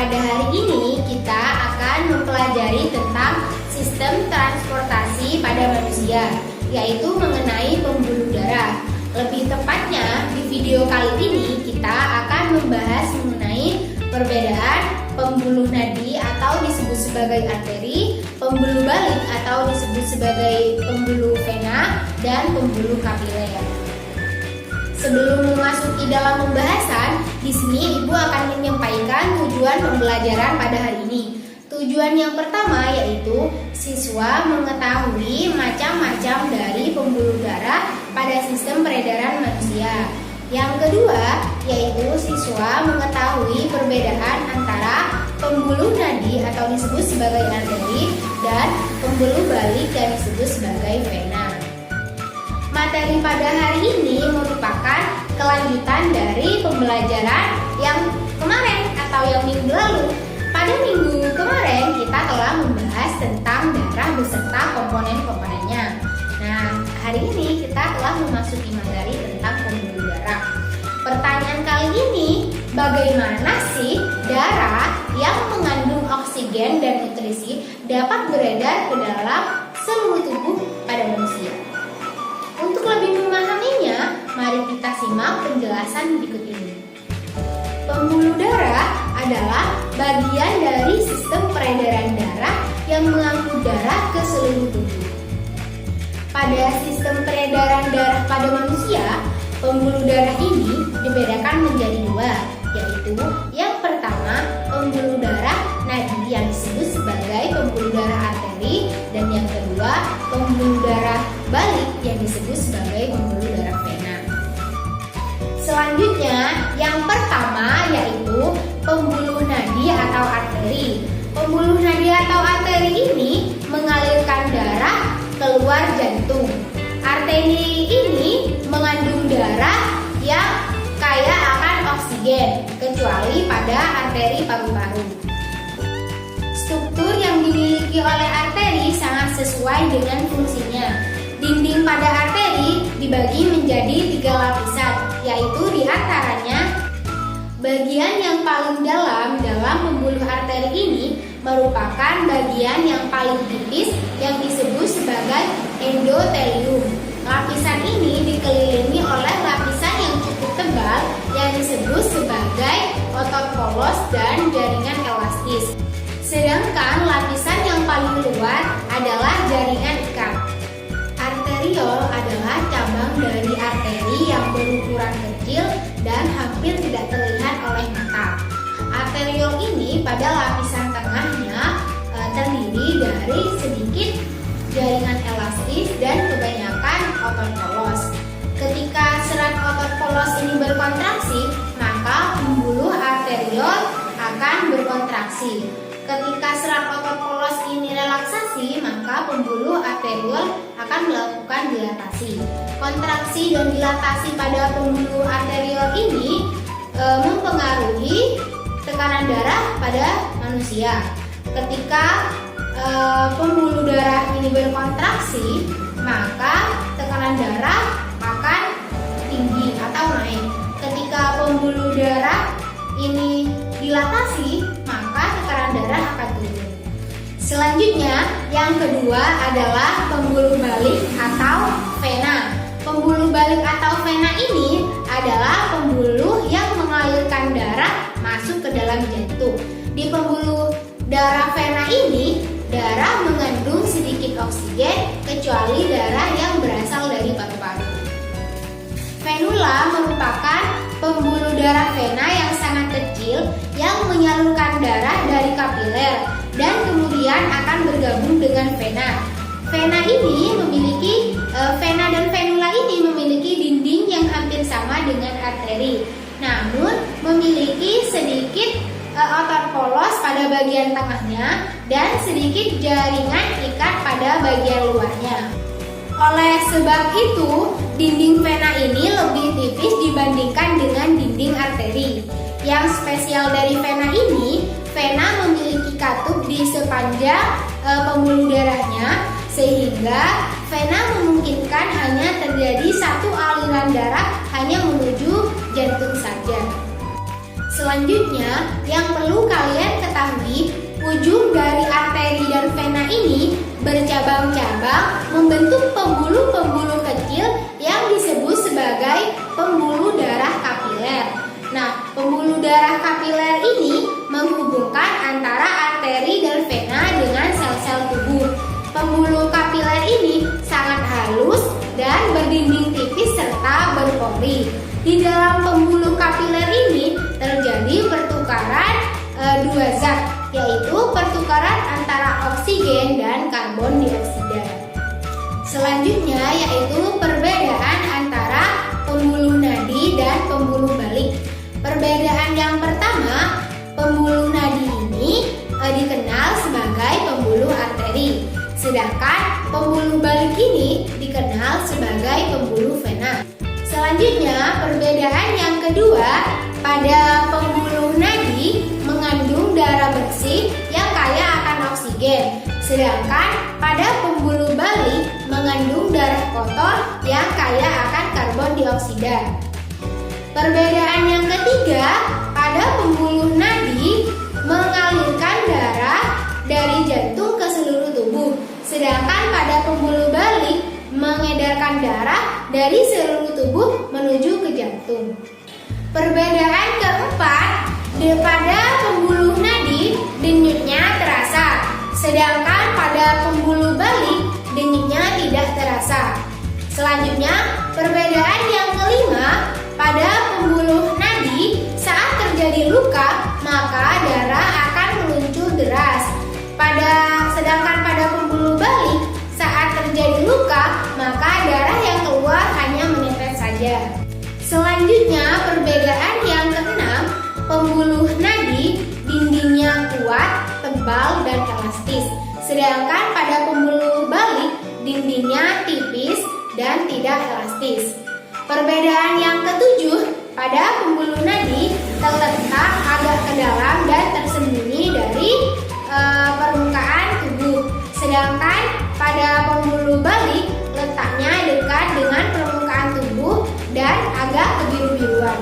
pada hari ini kita akan mempelajari tentang sistem transportasi pada manusia, yaitu mengenai pembuluh darah. Lebih tepatnya, di video kali ini kita akan membahas mengenai perbedaan pembuluh nadi atau disebut sebagai arteri, pembuluh balik atau disebut sebagai pembuluh vena, dan pembuluh kapiler. Sebelum memasuki dalam pembahasan, di sini Ibu akan menyampaikan tujuan pembelajaran pada hari ini. Tujuan yang pertama yaitu siswa mengetahui macam-macam dari pembuluh darah pada sistem peredaran manusia. Yang kedua yaitu siswa mengetahui perbedaan antara pembuluh nadi atau disebut sebagai arteri dan pembuluh balik yang disebut sebagai vena. Materi pada hari ini merupakan kelanjutan dari pembelajaran yang kemarin atau yang minggu lalu. Pada minggu kemarin kita telah membahas tentang darah beserta komponen-komponennya. Nah, hari ini kita telah memasuki materi tentang pembuluh darah. Pertanyaan kali ini, bagaimana sih darah yang mengandung oksigen dan nutrisi dapat beredar ke dalam seluruh tubuh pada manusia? Untuk lebih memahaminya, mari kita simak penjelasan berikut ini. Pembuluh darah adalah bagian dari sistem peredaran darah yang mengangkut darah ke seluruh tubuh. Pada sistem peredaran darah pada manusia, pembuluh darah ini dibedakan menjadi dua, yaitu yang pertama pembuluh darah nadi yang disebut sebagai pembuluh darah arteri, dan yang kedua pembuluh darah balik yang disebut sebagai pembuluh darah vena. Selanjutnya, yang pertama yaitu pembuluh nadi atau arteri. Pembuluh nadi atau arteri ini mengalirkan darah keluar jantung. Arteri ini mengandung darah yang kaya akan oksigen, kecuali pada arteri paru-paru. Struktur yang dimiliki oleh arteri sangat sesuai dengan fungsinya. Dinding pada arteri dibagi menjadi 3 lapisan, yaitu diantaranya bagian yang paling dalam pembuluh arteri ini merupakan bagian yang paling tipis yang disebut sebagai endotelium. Lapisan ini dikelilingi oleh lapisan yang cukup tebal yang disebut sebagai otot polos dan jaringan elastis. Sedangkan lapisan yang paling luar adalah jaringan ikat. Arteriol adalah cabang dari arteri yang berukuran kecil dan hampir tidak terlihat oleh mata. Arteriol ini pada lapisan tengahnya terdiri dari sedikit jaringan elastis dan kebanyakan otot polos. Ketika serat otot polos ini berkontraksi, maka pembuluh arteriol akan berkontraksi. Ketika serat otot polos ini relaksasi, maka pembuluh arteriol akan melakukan dilatasi. Kontraksi dan dilatasi pada pembuluh arteriol ini mempengaruhi tekanan darah pada manusia. Ketika pembuluh darah ini berkontraksi, maka tekanan darah akan tinggi atau naik. Ketika pembuluh darah ini dilatasi, maka tekanan darah akan turun. Selanjutnya, yang kedua adalah pembuluh balik atau vena. Pembuluh balik atau vena ini adalah pembuluh yang mengalirkan darah masuk ke dalam jantung. Di pembuluh darah vena ini, darah mengandung sedikit oksigen kecuali darah yang berasal dari paru-paru. Venula merupakan pembuluh darah vena yang sangat kecil yang menyalurkan darah dari kapiler dan kemudian akan bergabung dengan vena. Vena dan venula ini memiliki dinding yang hampir sama dengan arteri, namun memiliki sedikit otot polos pada bagian tengahnya dan sedikit jaringan ikat pada bagian luarnya. Oleh sebab itu, dinding vena ini lebih tipis dibandingkan dengan dinding arteri. Yang spesial dari vena ini, vena memiliki katup di sepanjang pembuluh darahnya, sehingga vena memungkinkan hanya terjadi satu aliran darah hanya menuju jantung saja. Selanjutnya, yang perlu kalian ketahui, ujung dari arteri dan vena ini bercabang-cabang membentuk pembuluh-pembuluh kecil yang disebut sebagai pembuluh darah kapiler. Nah, pembuluh darah kapiler ini menghubungkan antara arteri dan vena dengan sel-sel tubuh. Pembuluh kapiler ini sangat halus dan berdinding tipis serta berpori. Di dalam pembuluh kapiler ini terjadi pertukaran dua zat, yaitu pertukaran antara oksigen dan karbon dioksida. Selanjutnya yaitu perbedaan antara pembuluh nadi dan pembuluh balik. Perbedaan yang pertama, pembuluh nadi ini dikenal sebagai pembuluh arteri, sedangkan pembuluh balik ini dikenal sebagai pembuluh vena. Selanjutnya, perbedaan yang kedua, pada pembuluh nadi mengandung darah bersih yang kaya akan oksigen, sedangkan pada pembuluh balik mengandung darah kotor yang kaya akan karbon dioksida. Perbedaan yang ketiga, pada pembuluh nadi mengalirkan darah dari jantung ke seluruh tubuh, sedangkan pada pembuluh balik mengedarkan darah dari seluruh tubuh menuju ke jantung. Perbedaan keempat, pada pembuluh nadi denyutnya terasa, sedangkan pada pembuluh balik denyutnya tidak terasa. Selanjutnya, perbedaan yang kelima, pada pembuluh nadi saat terjadi luka maka darah akan meluncur deras. Sedangkan pada pembuluh balik saat terjadi luka maka darah yang keluar hanya menetes saja. Selanjutnya, perbedaan yang keenam, pembuluh nadi dindingnya kuat, tebal, dan elastis, sedangkan pada pembuluh balik dindingnya tipis dan tidak elastis. Perbedaan yang ketujuh, pada pembuluh nadi terletak agak ke dalam dan tersembunyi dari permukaan tubuh, sedangkan pada pembuluh balik letaknya dekat dengan permukaan tubuh dan agak kebiru-biruan.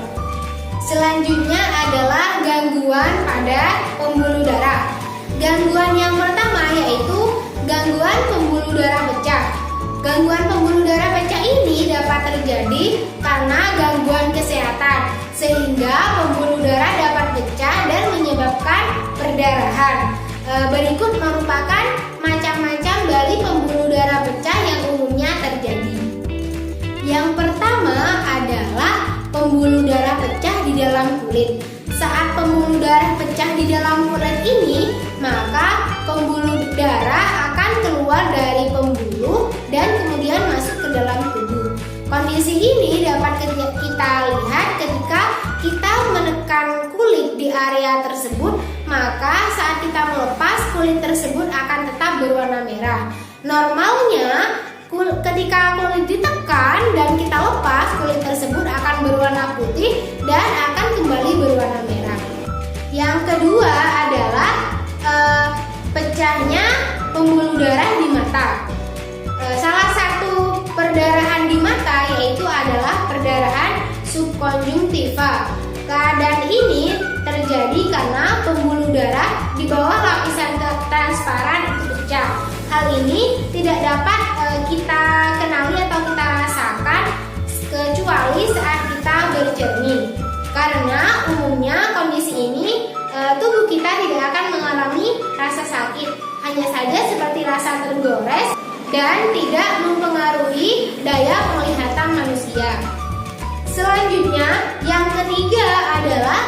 Selanjutnya adalah gangguan pada pembuluh darah. Gangguan yang pertama yaitu gangguan pembuluh darah pecah. Gangguan pembuluh darah pecah ini dapat terjadi karena gangguan kesehatan, sehingga pembuluh darah dapat pecah dan menyebabkan perdarahan. Berikut merupakan macam-macam dari pembuluh darah pecah yang umumnya terjadi. Yang pertama adalah pembuluh darah pecah di dalam kulit. Saat pembuluh darah pecah di dalam kulit ini, maka pembuluh darah akan keluar dari pembuluh dan kemudian masuk ke dalam tubuh. Kondisi ini dapat kita lihat ketika kita menekan kulit di area tersebut, maka saat kita melepas kulit tersebut akan tetap berwarna merah. Normalnya ketika kulit ditekan dan kita lepas, kulit tersebut akan berwarna putih dan akan kembali berwarna merah. Yang kedua adalah pecahnya pembuluh darah di mata. Salah satu perdarahan di mata yaitu adalah perdarahan subkonjungtiva. Keadaan ini terjadi karena pembuluh darah di bawah lapisan transparan itu pecah. Hal ini tidak dapat kita kenali atau kita rasakan kecuali saat kita bercermin. Karena umumnya kondisi ini tubuh kita tidak akan mengalami rasa sakit, hanya saja seperti rasa tergores dan tidak mempengaruhi daya penglihatan manusia. Selanjutnya, yang ketiga adalah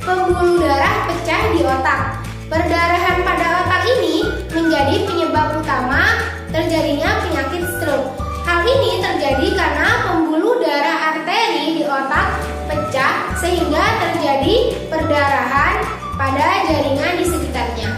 pembuluh darah pecah di otak. Perdarahan pada otak ini menjadi penyebab utama terjadinya penyakit stroke. Hal ini terjadi karena pembuluh darah arteri di otak pecah sehingga terjadi perdarahan pada jaringan di sekitarnya.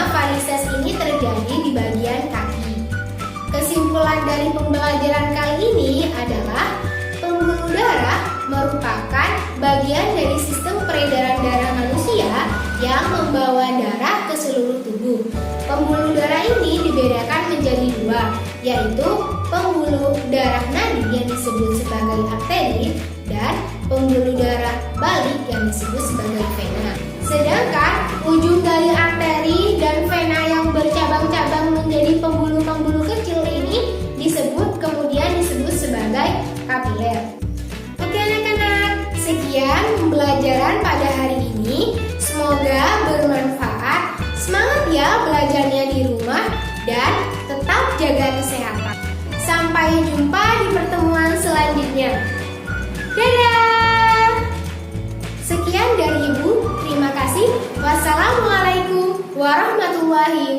biasanya varises ini terjadi di bagian kaki. Kesimpulan dari pembelajaran kali ini adalah pembuluh darah merupakan bagian dari sistem peredaran darah manusia yang membawa darah ke seluruh tubuh. Pembuluh darah ini dibedakan menjadi dua, yaitu pembuluh darah nadi yang disebut sebagai arteri dan pembuluh darah balik yang disebut sebagai vena. Sedangkan ujung dari arteri dan vena yang bercabang-cabang menjadi pembuluh-pembuluh kecil ini kemudian disebut sebagai kapiler. Oke anak-anak, sekian pembelajaran pada hari ini. Semoga bermanfaat. Semangat ya belajarnya di rumah dan tetap jaga kesehatan. Sampai jumpa di pertemuan selanjutnya. Dadah! Sekian dari Ibu. Terima kasih. Wassalamualaikum warahmatullahi